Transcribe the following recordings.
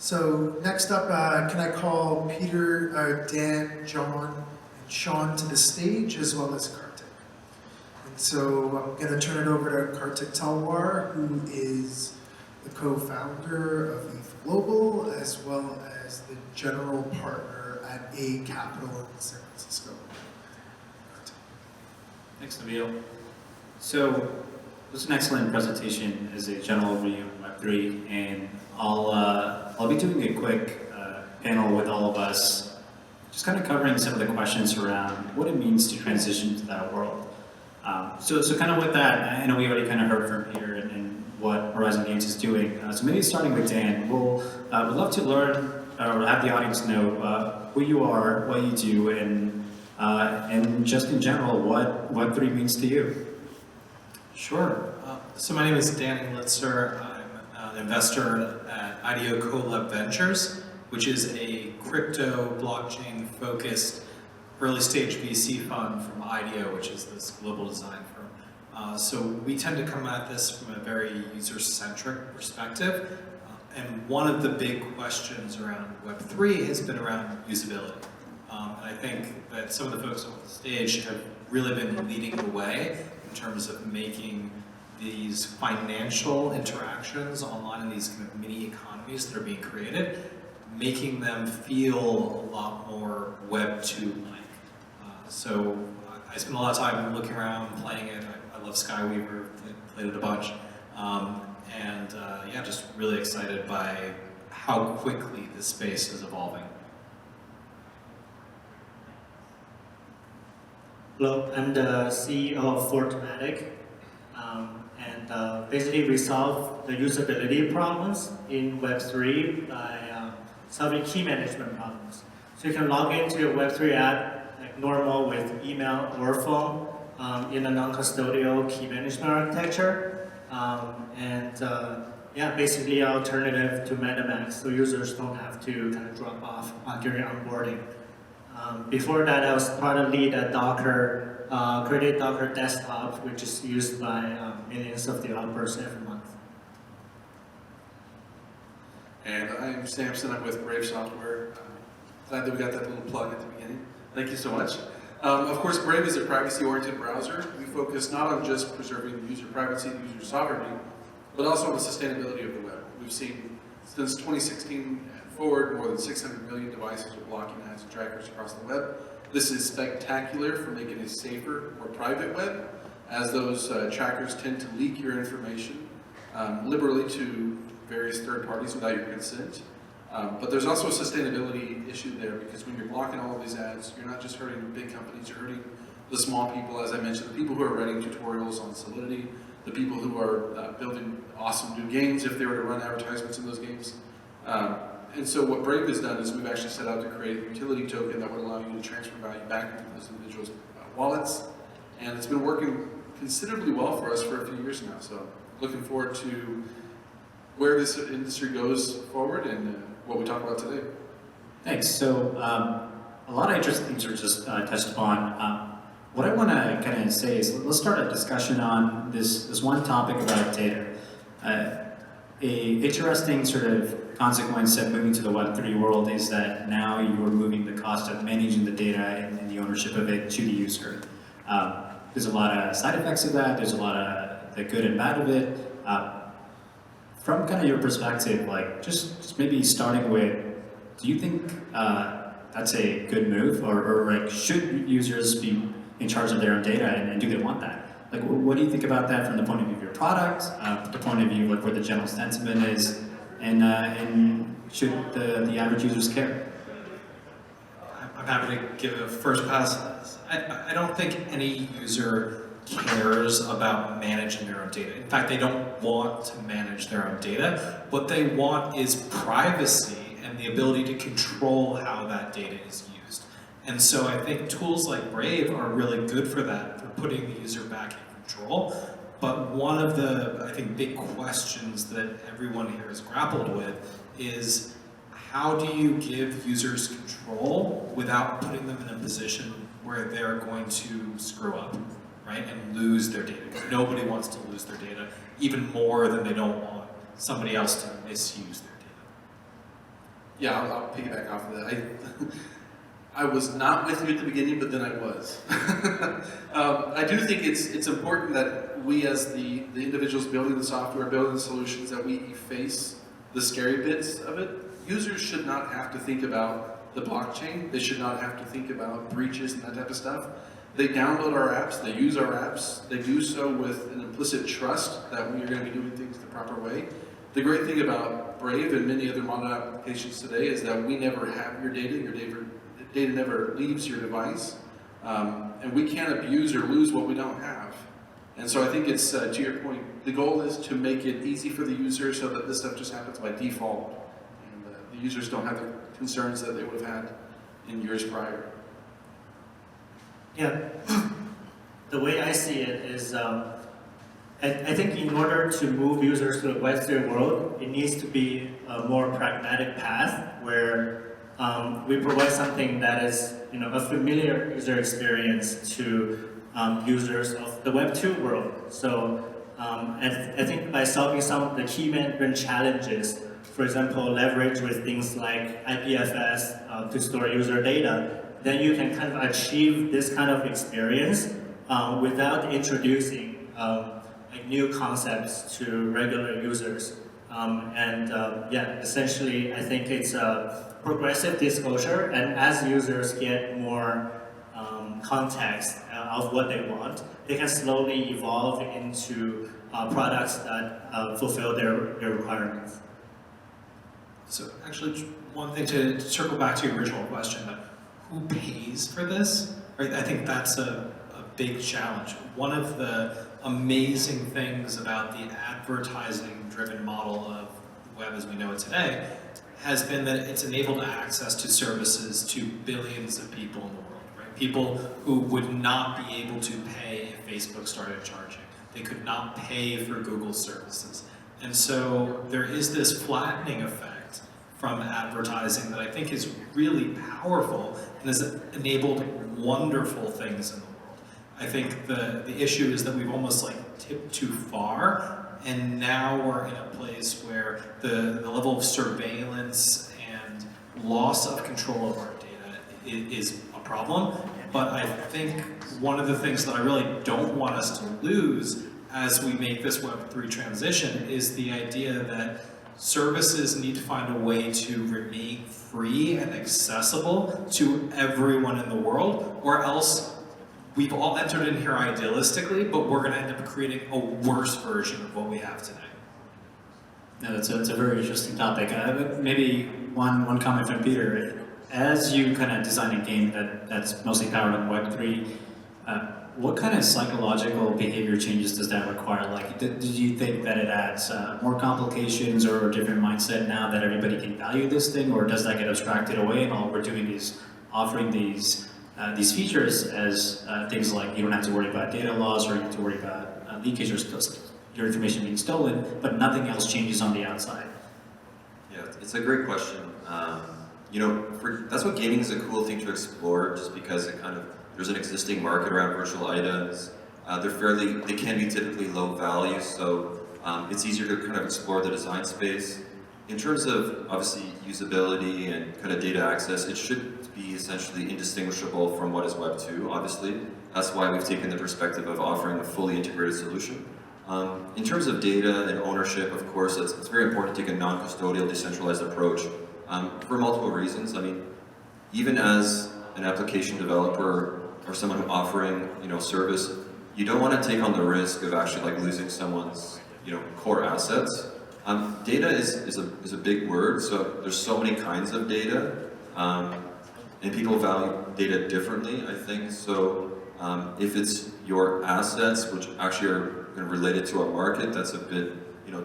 So next up, can I call Peter, Dan, John, and Sean to the stage, as well as Kartik. And so I'm going to turn it over to Kartik Talwar, who is the co-founder of ETHGlobal, as well as the general partner at A.Capital in San Francisco. Kartik. Thanks, Nabil. So this is an excellent presentation as a general overview of Web3, and I'll be doing a quick panel with all of us, just kind of covering some of the questions around what it means to transition to that world. So kind of with that, I know we already kind of heard from Peter and what Horizon Games is doing. So maybe starting with Dan, we'd love to learn or have the audience know who you are, what you do, and just in general, what Web3 means to you. Sure. So my name is Dan Elitzer. I'm an investor at ETHGlobal Ventures, which is a crypto blockchain focused early stage VC fund from IDEO, which is this global design firm. So we tend to come at this from a very user-centric perspective. And one of the big questions around Web3 has been around usability. And I think that some of the folks on the stage have really been leading the way in terms of making these financial interactions online in these kind of mini economies that are being created, making them feel a lot more Web 2-like. So I spend a lot of time looking around, playing it. I love Skyweaver, played it a bunch. Yeah, just really excited by how quickly this space is evolving. Hello, I'm the CEO of Fortmatic, and basically we solve the usability problems in Web3 by solving key management problems. So you can log into your Web3 app like normal with email or phone in a non-custodial key management architecture, yeah, basically an alternative to MetaMask, so users don't have to kind of drop off during onboarding. Before that, I was part of lead at Docker, created Docker Desktop, which is used by millions of developers every month. And I'm Sampson. I'm with Brave Software. Glad that we got that little plug at the beginning. Thank you so much. Of course, Brave is a privacy-oriented browser. We focus not on just preserving user privacy and user sovereignty, but also on the sustainability of the web. We've seen, since 2016 and forward, more than 600 million devices with blocking ads and trackers across the web. This is spectacular for making a safer, more private web, as those trackers tend to leak your information liberally to various third parties without your consent. But there's also a sustainability issue there, because when you're blocking all of these ads, you're not just hurting big companies, you're hurting the small people, as I mentioned, the people who are writing tutorials on Solidity, the people who are building awesome new games if they were to run advertisements in those games. And so what Brave has done is we've actually set out to create a utility token that would allow you to transfer value back into those individuals' wallets. And it's been working considerably well for us for a few years now. So looking forward to where this industry goes forward and what we talk about today. Thanks. So a lot of interesting things were just touched upon. What I want to kind of say is let's start a discussion on this one topic about data. A interesting sort of consequence of moving to the Web3 world is that now you are moving the cost of managing the data and the ownership of it to the user. There's a lot of side effects of that. There's a lot of the good and bad of it. From kind of your perspective, like just maybe starting with, do you think that's a good move, or like should users be in charge of their own data, and do they want that? Like, what do you think about that from the point of view of your product, the point of view of like where the general sentiment is, and should the average users care? I'm happy to give a first pass at this. I don't think any user cares about managing their own data. In fact, they don't want to manage their own data. What they want is privacy and the ability to control how that data is used. And so I think tools like Brave are really good for that, for putting the user back in control. But one of the, I think, big questions that everyone here has grappled with is, how do you give users control without putting them in a position where they're going to screw up, right, and lose their data? Because nobody wants to lose their data, even more than they don't want somebody else to misuse their Yeah, I'll piggyback off of that. I was not with you at the beginning, but then I was. I do think it's important that we, as the individuals building the software, building the solutions, that we efface the scary bits of it. Users should not have to think about the blockchain. They should not have to think about breaches and that type of stuff. They download our apps, they use our apps, they do so with an implicit trust that we are going to be doing things the proper way. The great thing about Brave and many other modern applications today is that we never have your data never leaves your device, and we can't abuse or lose what we don't have. And so I think it's, to your point, the goal is to make it easy for the user so that this stuff just happens by default, and the users don't have the concerns that they would have had in years prior. Yeah, the way I see it is, I think in order to move users to the Web3 world, it needs to be a more pragmatic path where we provide something that is, a familiar user experience to users of the Web2 world. So I think by solving some of the key management challenges, for example, leverage with things like IPFS to store user data, then you can kind of achieve this kind of experience without introducing like new concepts to regular users. Yeah, essentially, I think it's a progressive disclosure, and as users get more context of what they want, they can slowly evolve into products that fulfill their requirements. So actually, one thing to circle back to your original question, who pays for this? Right, I think that's a big challenge. One of the amazing things about the advertising-driven model of the web as we know it today has been that it's enabled access to services to billions of people in the world, right? People who would not be able to pay if Facebook started charging. They could not pay for Google services. And so there is this flattening effect from advertising that I think is really powerful and has enabled wonderful things in the world. I think the issue is that we've almost like tipped too far, and now we're in a place where the level of surveillance and loss of control of our data is a problem. But I think one of the things that I really don't want us to lose as we make this Web3 transition is the idea that services need to find a way to remain free and accessible to everyone in the world, or else we've all entered in here idealistically, but we're going to end up creating a worse version of what we have today. No, it's a very interesting topic. Maybe one comment from Peter. As you kind of design a game that's mostly powered on Web3, what kind of psychological behavior changes does that require? Like, do you think that it adds more complications or a different mindset now that everybody can value this thing, or does that get abstracted away and all we're doing is offering these features as things like you don't have to worry about data loss or you have to worry about leakage or your information being stolen, but nothing else changes on the outside? Yeah, it's a great question. That's what gaming is a cool thing to explore, just because there's an existing market around virtual items. They can be typically low value, so it's easier to kind of explore the design space. In terms of obviously usability and kind of data access, it should be essentially indistinguishable from what is Web 2, obviously. That's why we've taken the perspective of offering a fully integrated solution. In terms of data and ownership, of course, it's very important to take a non-custodial, decentralized approach for multiple reasons. I mean, even as an application developer or someone offering, service, you don't want to take on the risk of actually like losing someone's, core assets. Data is a big word, so there's so many kinds of data, and people value data differently, I think. So if it's your assets, which actually are related to a market, that's a bit,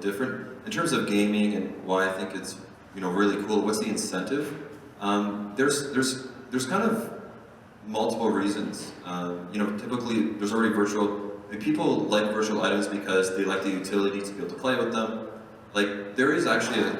different. In terms of gaming and why I think it's, really cool, what's the incentive? There's kind of multiple reasons. Typically there's already people like virtual items because they like the utility to be able to play with them. Like, there is actually a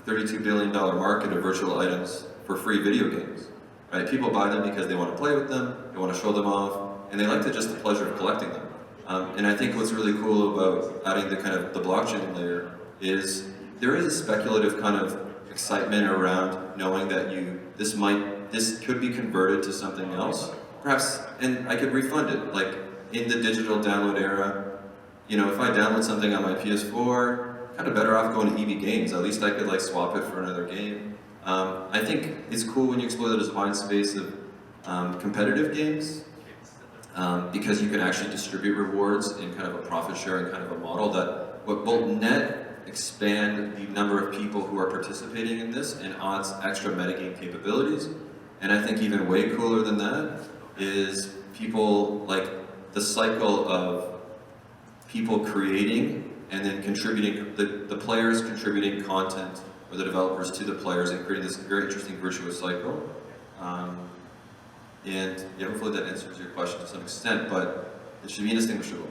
$32 billion market of virtual items for free video games, right? People buy them because they want to play with them, they want to show them off, and they like just the pleasure of collecting them. And I think what's really cool about adding the blockchain layer is there is a speculative kind of excitement around knowing that this could be converted to something else, perhaps, and I could refund it. Like in the digital download era, you know, if I download something on my PS4, kind of better off going to EB Games. At least I could like swap it for another game. I think it's cool when you explore the design space of competitive games, because you can actually distribute rewards in kind of a profit sharing kind of a model that will net expand the number of people who are participating in this and adds extra metagame capabilities. And I think even way cooler than that is people, like the cycle of people creating and then contributing, the players contributing content, or the developers to the players, and creating this very interesting virtuous cycle. And yeah, hopefully that answers your question to some extent, but it should be indistinguishable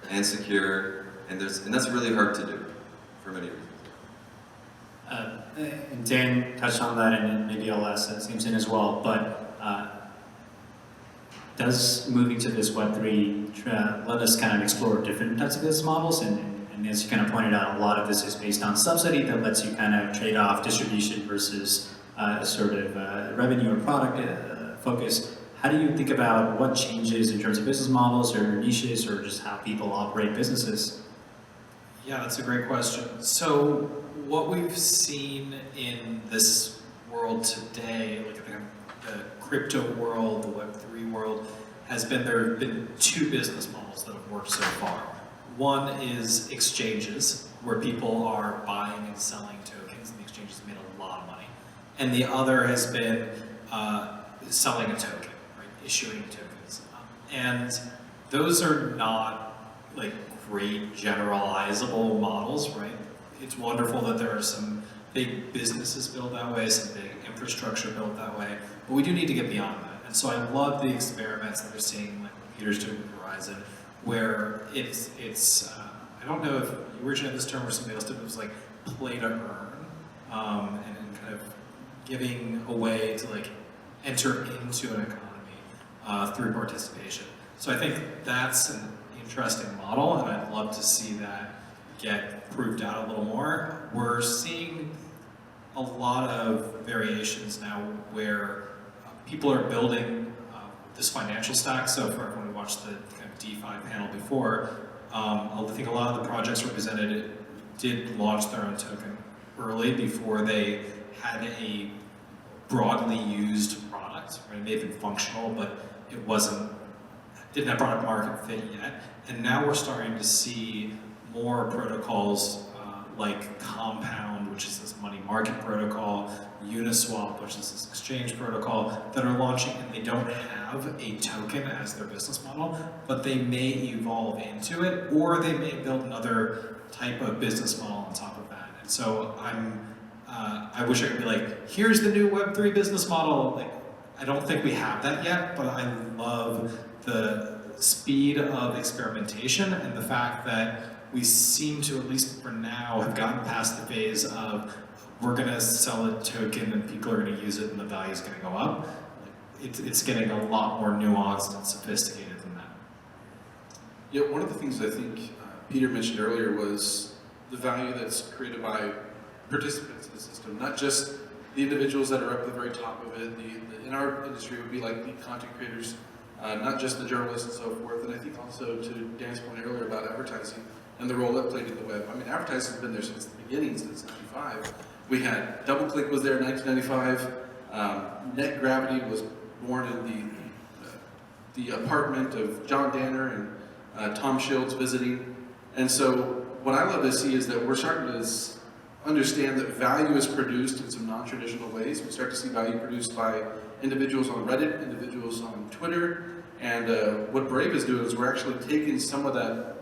and secure, and that's really hard to do for many reasons. And Dan touched on that, and maybe I'll ask Sampson as well, but does moving to this Web3 let us kind of explore different types of business models? And as you kind of pointed out, a lot of this is based on subsidy that lets you kind of trade off distribution versus sort of revenue or product focus. How do you think about what changes in terms of business models or niches or just how people operate businesses? Yeah, that's a great question. So what we've seen in this world today, like the crypto world, the Web3 world, there have been two business models that have worked so far. One is exchanges, where people are buying and selling tokens, and the exchanges have made a lot of money. And the other has been selling a token, right? Issuing tokens. And those are not like great generalizable models, right? It's wonderful that there are some big businesses built that way, some big infrastructure built that way, but we do need to get beyond that. And so I love the experiments that we're seeing, like what Peter's doing with Horizon, where it's I don't know if you originated this term or somebody else did, it was like play to earn, and kind of giving a way to like enter into an economy through participation. So I think that's an interesting model, and I'd love to see that get proved out a little more. We're seeing a lot of variations now where people are building this financial stack. So for everyone who watched the kind of DeFi panel before, I think a lot of the projects represented did launch their own token early before they had a broadly used product. Right? It may have been functional, but it didn't have product market fit yet. And now we're starting to see more protocols like Compound, which is this money market protocol, Uniswap, which is this exchange protocol, that are launching, and they don't have a token as their business model, but they may evolve into it, or they may build another type of business model on top of that. And so I wish I could be like, here's the new Web3 business model. Like, I don't think we have that yet, but I love the speed of experimentation and the fact that we seem to, at least for now, have gotten past the phase of we're going to sell a token and people are going to use it and the value is going to go up. It's getting a lot more nuanced and sophisticated than that. Yeah, one of the things I think Peter mentioned earlier was the value that's created by participants in the system, not just the individuals that are up at the very top of it. In our industry, it would be like the content creators, not just the journalists and so forth. And I think also to Dan's point earlier about advertising and the role that played in the web. I mean, advertising has been there since the beginning, since '95. We had DoubleClick was there in 1995. Net Gravity was born in the apartment of John Danner and Tom Shields visiting. And so what I love to see is that we're starting to understand that value is produced in some non-traditional ways. We start to see value produced by individuals on Reddit, individuals on Twitter, and what Brave is doing is we're actually taking some of the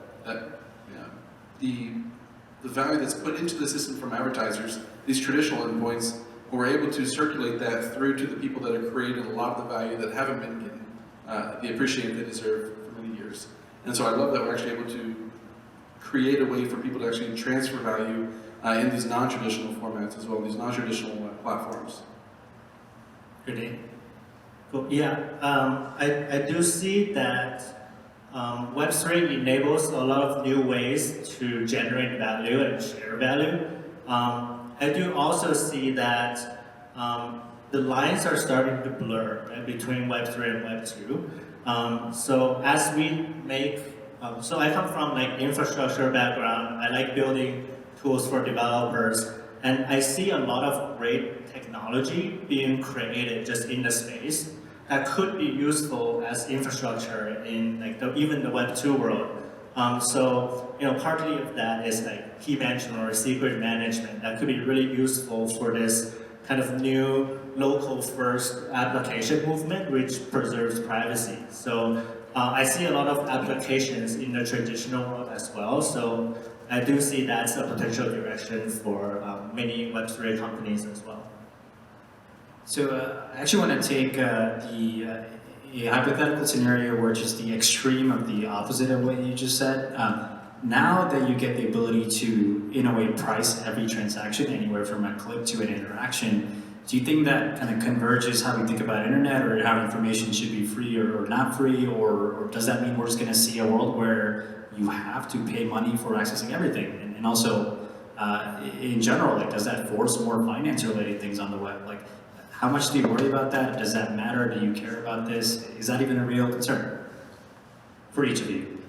value that's put into the system from advertisers, these traditional endpoints, and we're able to circulate that through to the people that are creating a lot of the value that haven't been getting the appreciation they deserve for many years. And so I love that we're actually able to create a way for people to actually transfer value in these non-traditional formats as well, these non-traditional platforms. Good. Cool. Yeah, I do see that Web3 enables a lot of new ways to generate value and share value. I do also see that the lines are starting to blur, right, between Web3 and Web2. So as we make, so I come from like infrastructure background. I like building tools for developers, and I see a lot of great technology being created just in the space that could be useful as infrastructure in like even the Web2 world. So partly of that is like key management or secret management that could be really useful for this kind of new local first application movement which preserves privacy. So I see a lot of applications in the traditional world as well. So I do see that's a potential direction for many Web3 companies as well. So I actually want to take a hypothetical scenario where just the extreme of the opposite of what you just said. Now that you get the ability to, in a way, price every transaction anywhere from a click to an interaction, do you think that kind of converges how we think about internet or how information should be free or not free? Or does that mean we're just going to see a world where you have to pay money for accessing everything? And also, in general, like, does that force more finance-related things on the web? Like, how much do you worry about that? Does that matter? Do you care about this? Is that even a real concern for each of you?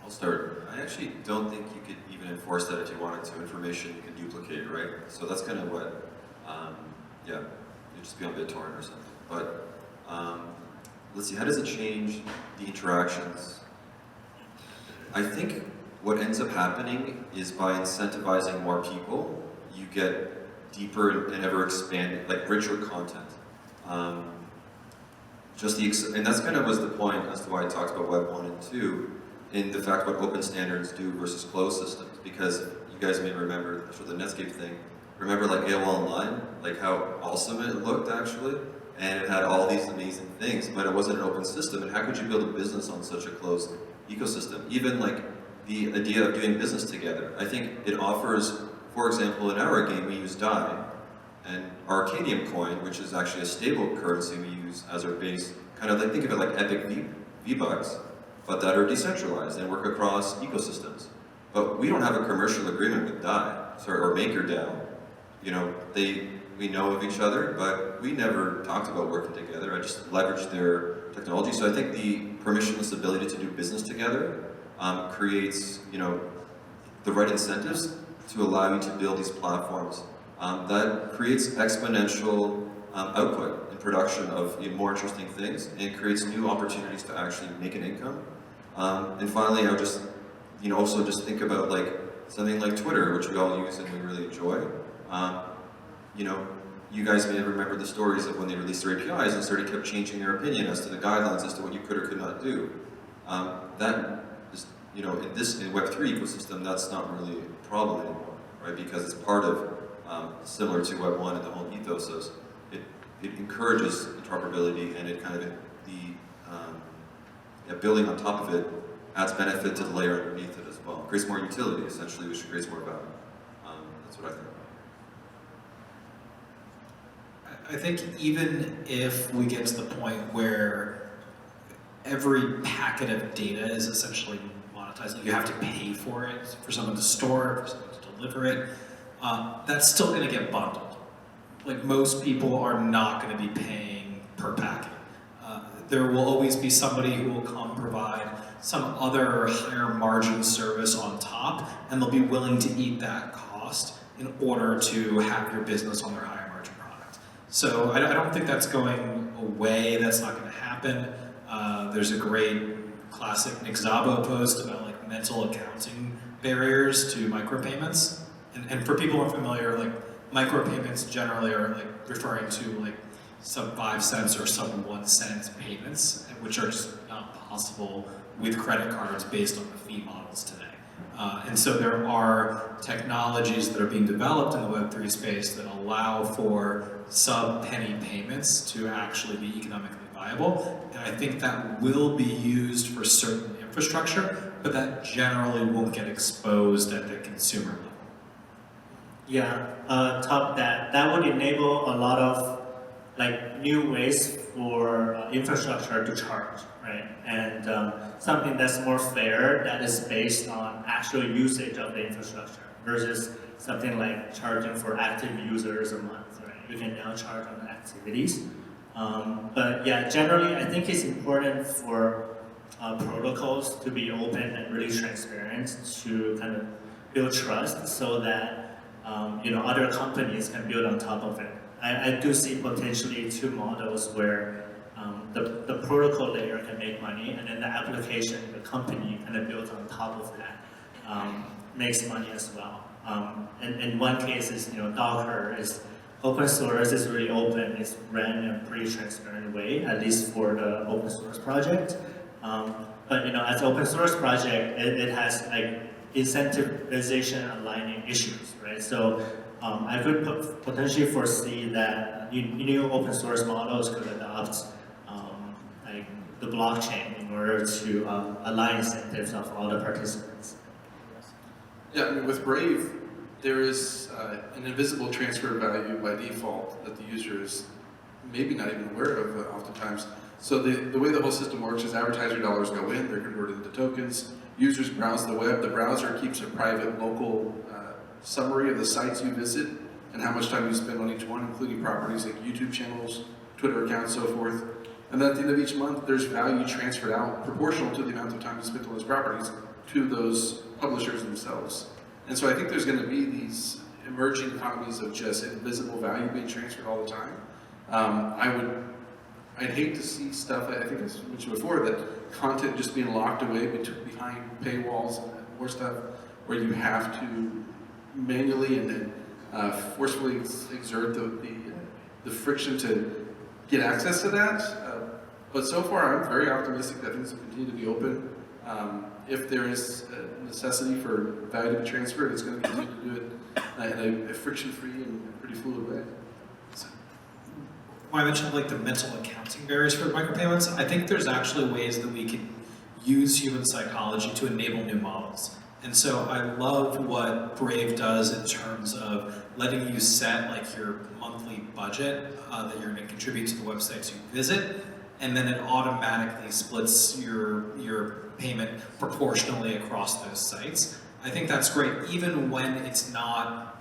I'll start. I actually don't think you could even enforce that if you wanted to. Information you can duplicate, right? So that's kind of what, you just be on BitTorrent or something. But let's see, how does it change the interactions? I think what ends up happening is by incentivizing more people, you get deeper and ever expanded, like richer content. And that's kind of was the point as to why I talked about Web 1 and 2 in the fact what open standards do versus closed systems. Because you guys may remember for the Netscape thing, remember like AOL Online, like how awesome it looked actually, and it had all these amazing things, but it wasn't an open system. And how could you build a business on such a closed ecosystem? Even like the idea of doing business together. I think it offers, for example, in our game we use DAI, and Arcadium coin, which is actually a stable currency we use as our base, kind of like think of it like Epic V-Bucks, but that are decentralized and work across ecosystems. But we don't have a commercial agreement with DAI, or MakerDAO. We know of each other, but we never talked about working together. I just leveraged their technology. So I think the permissionless ability to do business together creates, the right incentives to allow you to build these platforms that creates exponential output and production of more interesting things, and creates new opportunities to actually make an income. And finally, I would just, also just think about like something like Twitter, which we all use and we really enjoy. You guys may remember the stories of when they released their APIs and started kept changing their opinion as to the guidelines as to what you could or could not do. That is, in Web3 ecosystem, that's not really a problem anymore, right? Because it's part of, similar to Web 1 and the whole ethos is, it encourages interoperability, and it kind of, building on top of it adds benefit to the layer underneath it as well. It creates more utility, essentially, which creates more value. That's what I think. I think even if we get to the point where every packet of data is essentially monetized, you have to pay for it, for someone to store it, for someone to deliver it, that's still going to get bundled. Like, most people are not going to be paying per packet. There will always be somebody who will come provide some other higher margin service on top, and they'll be willing to eat that cost in order to have your business on their higher margin product. So I don't think that's going away. That's not going to happen. There's a great classic Nick Szabo post about like mental accounting barriers to micropayments. And for people who are familiar, like micropayments generally are like referring to like sub 5 cents or sub 1 cent payments, which are just not possible with credit cards based on the fee models today. And so there are technologies that are being developed in the Web3 space that allow for sub-penny payments to actually be economically viable. And I think that will be used for certain infrastructure, but that generally won't get exposed at the consumer level. Yeah, top that would enable a lot of like new ways for infrastructure to charge, right? And something that's more fair, that is based on actual usage of the infrastructure. versus something like charging for active users a month, right? You can now charge on activities. But yeah, generally, I think it's important for protocols to be open and really transparent to kind of build trust so that other companies can build on top of it. I do see potentially two models where the protocol layer can make money, and then the application, the company kind of builds on top of that, makes money as well. And in one case is, Docker is open source, is really open, it's ran in a pretty transparent way, at least for the open source project. But as an open source project, it has like incentivization aligning issues, right? So I could potentially foresee that new open source models could adopt like the blockchain in order to align incentives of all the participants. Yeah, I mean, with Brave, there is an invisible transfer of value by default that the user is maybe not even aware of oftentimes. So the way the whole system works is advertiser dollars go in, they're converted into tokens, users browse the web, the browser keeps a private local summary of the sites you visit and how much time you spend on each one, including properties like YouTube channels, Twitter accounts, so forth. And then at the end of each month, there's value transferred out proportional to the amount of time you spent on those properties to those publishers themselves. And so I think there's going to be these emerging economies of just invisible value being transferred all the time. I'd hate to see stuff, I think I mentioned before, that content just being locked away behind paywalls and more stuff where you have to manually and then forcefully exert the friction to get access to that. But so far, I'm very optimistic that things will continue to be open. If there is a necessity for value to be transferred, it's going to continue to do it in a friction-free and pretty fluid way. When I mentioned like the mental accounting barriers for micropayments, I think there's actually ways that we can use human psychology to enable new models. And so I love what Brave does in terms of letting you set like your monthly budget that you're going to contribute to the websites you visit, and then it automatically splits your payment proportionally across those sites. I think that's great, even when it's not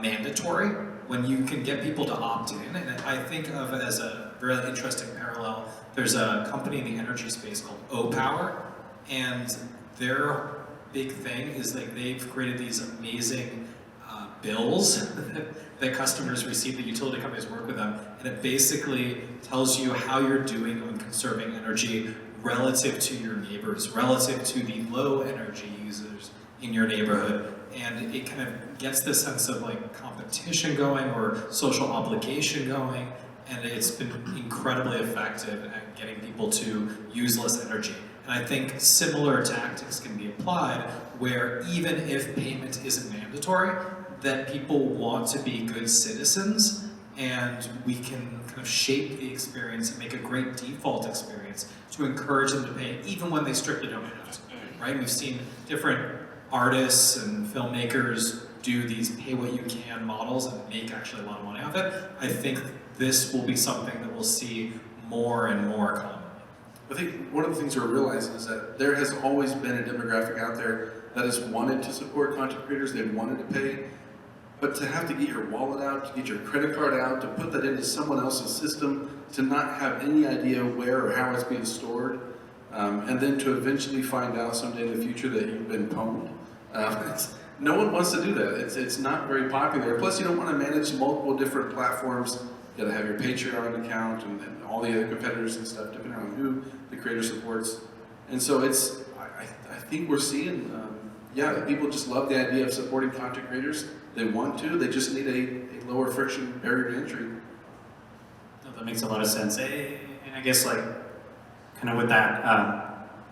mandatory, when you can get people to opt in. And I think of it as a very interesting parallel. There's a company in the energy space called O-Power, and their big thing is like they've created these amazing bills that customers receive, the utility companies work with them, and it basically tells you how you're doing on conserving energy relative to your neighbors, relative to the low energy users in your neighborhood. And it kind of gets this sense of like competition going or social obligation going, and it's been incredibly effective at getting people to use less energy. And I think similar tactics can be applied where even if payment isn't mandatory, that people want to be good citizens, and we can kind of shape the experience and make a great default experience to encourage them to pay even when they strictly don't have to, right? We've seen different artists and filmmakers do these pay what you can models and make actually a lot of money off it. I think this will be something that we'll see more and more commonly. I think one of the things we're realizing is that there has always been a demographic out there that has wanted to support content creators, they've wanted to pay, but to have to get your wallet out, to get your credit card out, to put that into someone else's system, to not have any idea where or how it's being stored, and then to eventually find out someday in the future that you've been pwned. No one wants to do that. It's not very popular. Plus, you don't want to manage multiple different platforms. You got to have your Patreon account and then all the other competitors and stuff, depending on who the creator supports. And so I think we're seeing, people just love the idea of supporting content creators. They want to. They just need a lower friction barrier to entry. No, that makes a lot of sense. And I guess like kind of with that,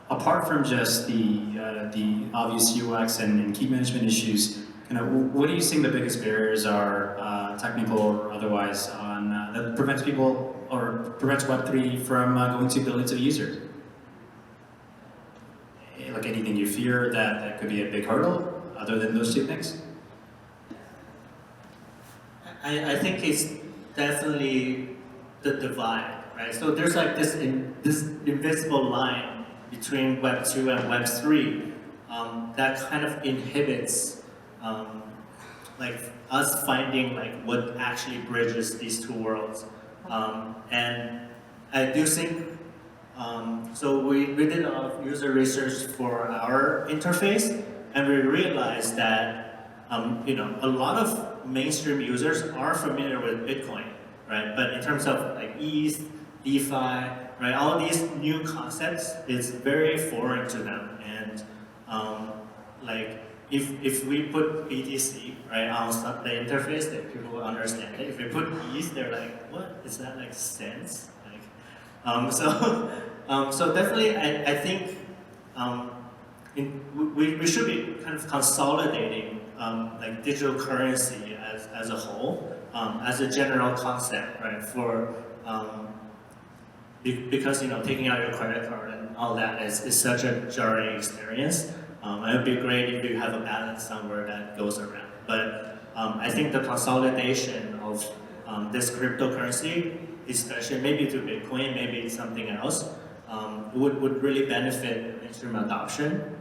apart from just the obvious UX and key management issues, kind of what do you think the biggest barriers are, technical or otherwise, on that prevents people or prevents Web3 from going to billions of users? Like anything you fear that could be a big hurdle other than those two things? I think it's definitely the divide, right? So there's like this invisible line between Web 2 and Web 3 that kind of inhibits like us finding like what actually bridges these two worlds. And I do think, so we did a lot of user research for our interface, and we realized that a lot of mainstream users are familiar with Bitcoin, right? But in terms of like ETH, DeFi, right, all these new concepts is very foreign to them. And like if we put BTC right on the interface, that people will understand it. If we put ETH, they're like, what is that, like cents? Like, so definitely, I think we should be kind of consolidating like digital currency as a whole, as a general concept, right? For because taking out your credit card and all that is such a jarring experience. It would be great if you have a balance somewhere that goes around. But I think the consolidation of this cryptocurrency, especially maybe to Bitcoin, maybe something else, would really benefit mainstream adoption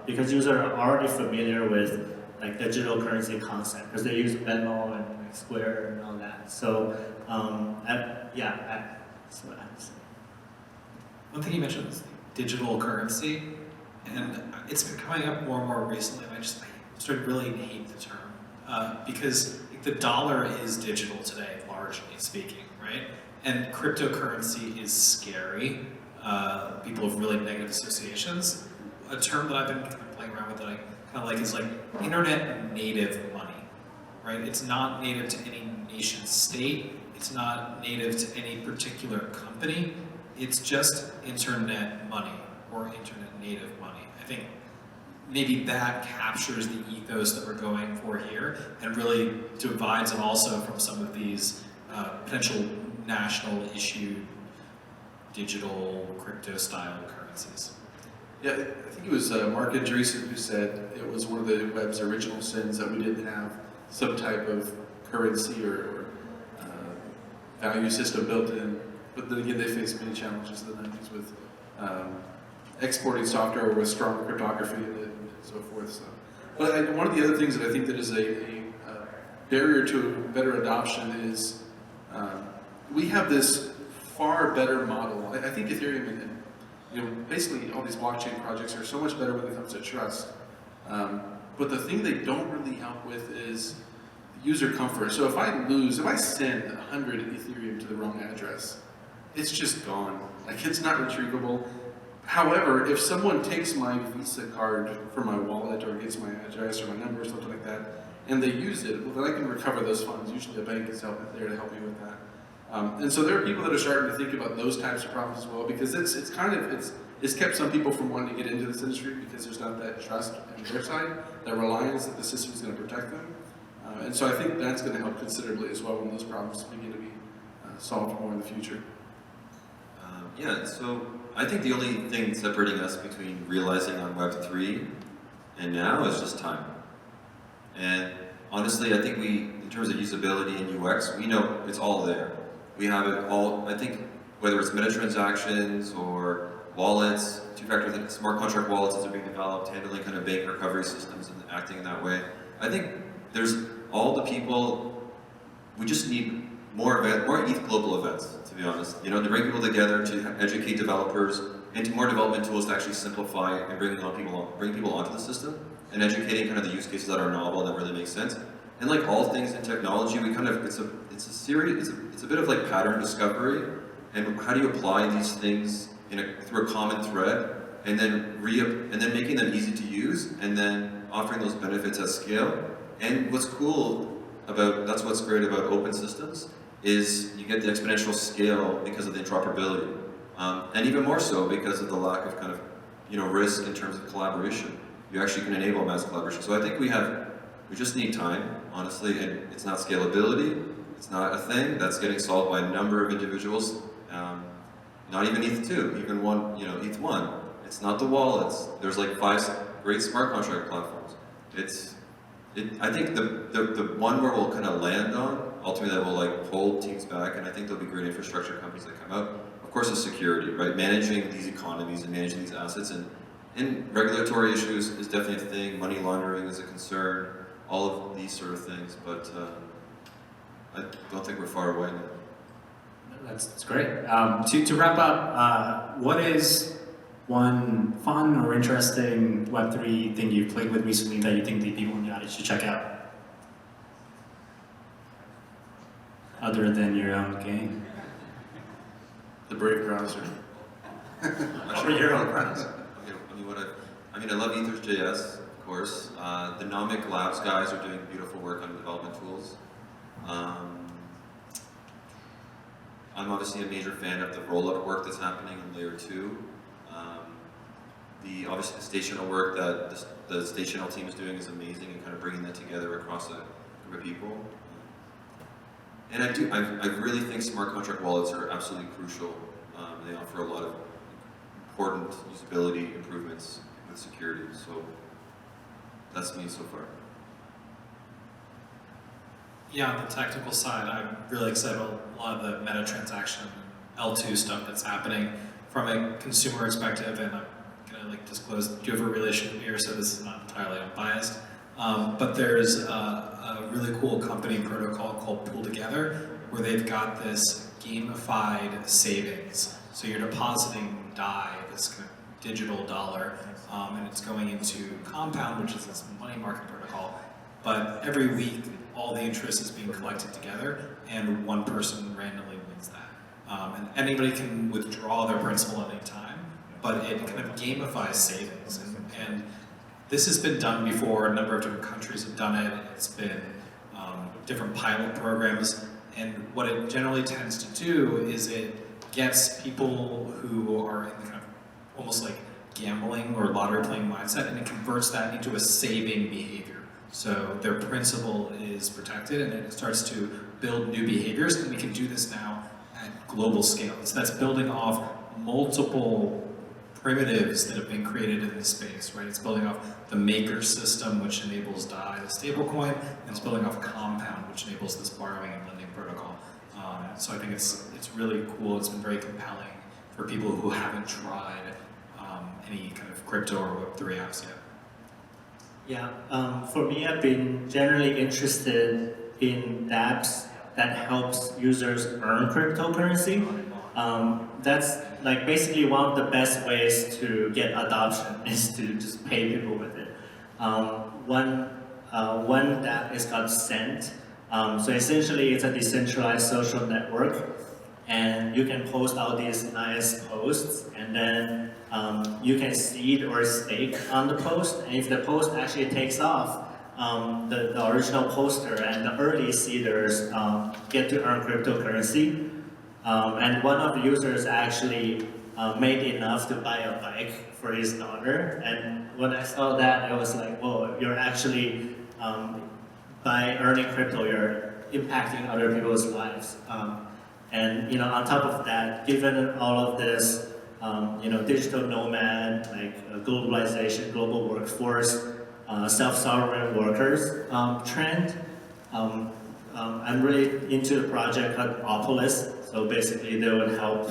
because users are already familiar with like digital currency concept because they use Venmo and like Square and all that. So that's what I would say. One thing you mentioned is digital currency, and it's been coming up more and more recently. I started really hate the term because the dollar is digital today, largely speaking, right? And cryptocurrency is scary. People have really negative associations. A term that I've been playing around with that I kind of like is like internet native money, right? It's not native to any nation state. It's not native to any particular company. It's just internet money or internet native money. I think maybe that captures the ethos that we're going for here and really divides it also from some of these potential national issue digital crypto style currencies. Yeah, I think it was Mark Andreessen who said it was one of the web's original sins that we didn't have some type of currency or value system built in. But then again, they faced many challenges in the 90s with exporting software with strong cryptography and so forth. So, but one of the other things that I think that is a barrier to better adoption is we have this far better model. I think Ethereum and basically all these blockchain projects are so much better when it comes to trust. But the thing they don't really help with is user comfort. So if I send 100 Ethereum to the wrong address, it's just gone. Like it's not retrievable. However, if someone takes my Visa card for my wallet or gets my address or my number or something like that, and they use it, well, then I can recover those funds. Usually a bank is there to help me with that. And so there are people that are starting to think about those types of problems as well, because it's kept some people from wanting to get into this industry because there's not that trust on their side, that reliance that the system is going to protect them. And so I think that's going to help considerably as well when those problems begin to be solved more in the future. Yeah, so I think the only thing separating us between realizing on Web3 and now is just time. And honestly, I think in terms of usability and UX, we know it's all there. We have it all, I think, whether it's meta transactions or wallets, two-factor smart contract wallets as they're being developed, handling kind of bank recovery systems and acting in that way. I think there's all the people, we just need more ETHGlobal events, to be honest. To bring people together, to educate developers, and to more development tools to actually simplify and bring people onto the system, and educating kind of the use cases that are novel and that really make sense. And like all things in technology, we kind of, it's a bit of like pattern discovery, and how do you apply these things through a common thread, and then making them easy to use, and then offering those benefits at scale. And what's great about open systems is you get the exponential scale because of the interoperability, and even more so because of the lack of kind of risk in terms of collaboration. You actually can enable mass collaboration. So I think we just need time, honestly, and it's not scalability. It's not a thing that's getting solved by a number of individuals. Not even ETH2, even ETH1. It's not the wallets. There's like 5 great smart contract platforms. I think the one where we'll kind of land on, ultimately that will like hold teams back, and I think there'll be great infrastructure companies that come out. Of course, is security, right? Managing these economies and managing these assets, and regulatory issues is definitely a thing. Money laundering is a concern. all of these sort of things, but I don't think we're far away now. That's great. To wrap up, what is one fun or interesting Web3 thing you've played with recently that you think the people in the audience should check out? Other than your own game? The Brave browser. Actually, your own friends. I mean, I love ETHJS, of course. The Nomic Labs guys are doing beautiful work on development tools. I'm obviously a major fan of the rollup work that's happening in Layer 2. Obviously the stational work that the stational team is doing is amazing, and kind of bringing that together across a group of people. And I really think smart contract wallets are absolutely crucial. They offer a lot of important usability improvements with security. So that's me so far. Yeah, on the technical side, I'm really excited about a lot of the meta transaction L2 stuff that's happening from a consumer perspective, and I'm gonna disclose, do you have a relationship here, so this is not entirely unbiased. But there's a really cool company protocol called Pool Together, where they've got this gamified savings. So you're depositing DAI, this kind of digital dollar, and it's going into Compound, which is this money market protocol. But every week, all the interest is being collected together, and one person randomly wins that. And anybody can withdraw their principal at any time, but it kind of gamifies savings. And this has been done before. A number of different countries have done it. It's been different pilot programs. And what it generally tends to do is it gets people who are in the kind of almost like gambling or lottery playing mindset, and it converts that into a saving behavior. So their principal is protected, and it starts to build new behaviors, and we can do this now at global scale. So that's building off multiple primitives that have been created in this space, right? It's building off the maker system, which enables DAI, the stablecoin, and it's building off Compound, which enables this borrowing and lending protocol. So I think it's really cool. It's been very compelling for people who haven't tried any kind of crypto or Web3 apps yet. Yeah, for me, I've been generally interested in apps that helps users earn cryptocurrency. That's like basically one of the best ways to get adoption is to just pay people with it. One app is called Cent. So essentially, it's a decentralized social network, and you can post all these nice posts, and then you can seed or stake on the post, and if the post actually takes off, the original poster and the early seeders get to earn cryptocurrency. And one of the users actually made enough to buy a bike for his daughter, and when I saw that, I was like, whoa, you're actually, by earning crypto, you're impacting other people's lives. And on top of that, given all of this, digital nomad, like globalization, global workforce, self-sovereign workers trend, I'm really into the project called Opolis. So basically, they would help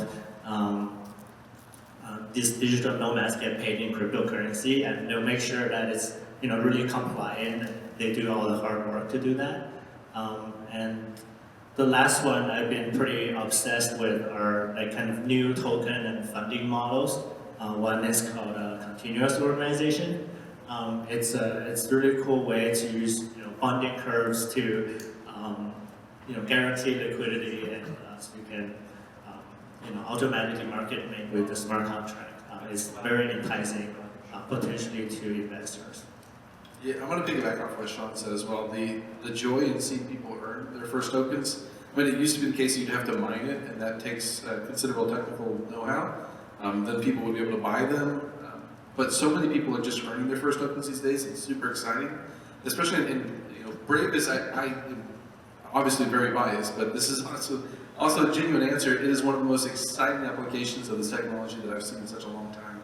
these digital nomads get paid in cryptocurrency, and they'll make sure that it's really compliant. They do all the hard work to do that. And the last one I've been pretty obsessed with are like kind of new token and funding models. One is called continuous organization. It's a really cool way to use funding curves to guarantee liquidity, and so you can automatically market make with the smart contract. It's very enticing potentially to investors. Yeah, I want to piggyback off what Sean said as well. The joy in seeing people earn their first tokens. I mean, it used to be the case you'd have to mine it, and that takes considerable technical know-how. Then people would be able to buy them. But so many people are just earning their first tokens these days. It's super exciting, especially in Brave is I am obviously very biased, but this is also a genuine answer. It is one of the most exciting applications of this technology that I've seen in such a long time.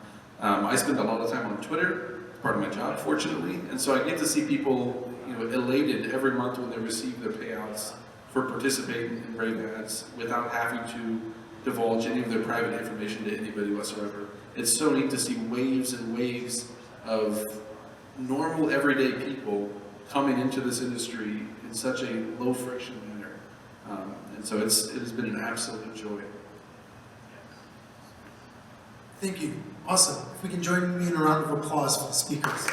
I spend a lot of time on Twitter. Part of my job, fortunately, and so I get to see people, elated every month when they receive their payouts for participating in Brave ads without having to divulge any of their private information to anybody whatsoever. It's so neat to see waves and waves of normal, everyday people coming into this industry in such a low friction manner. And so it has been an absolute joy. Thank you. Awesome. If we can join me in a round of applause for the speakers.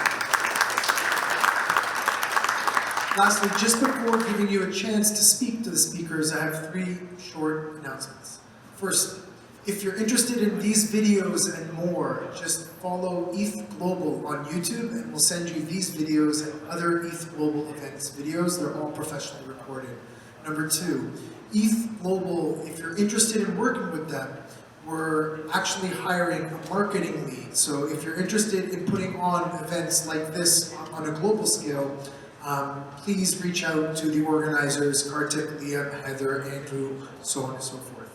Lastly, just before giving you a chance to speak to the speakers, I have 3 short announcements. First, if you're interested in these videos and more, just follow ETHGlobal on YouTube and we'll send you these videos and other ETHGlobal events videos. They're all professionally recorded. Number 2, ETHGlobal, if you're interested in working with them, we're actually hiring a marketing lead. So if you're interested in putting on events like this on a global scale, please reach out to the organizers, Kartik, Liam, Heather, Andrew, so on and so forth.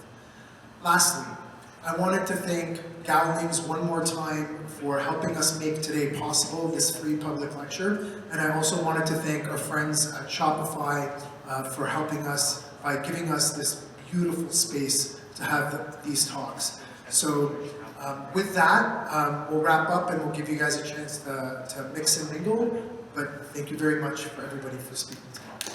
Lastly, I wanted to thank Gowlings one more time for helping us make today possible, this free public lecture. And I also wanted to thank our friends at Shopify for helping us by giving us this beautiful space to have these talks. So with that, we'll wrap up and we'll give you guys a chance to mix and mingle. But thank you very much for everybody for speaking tonight.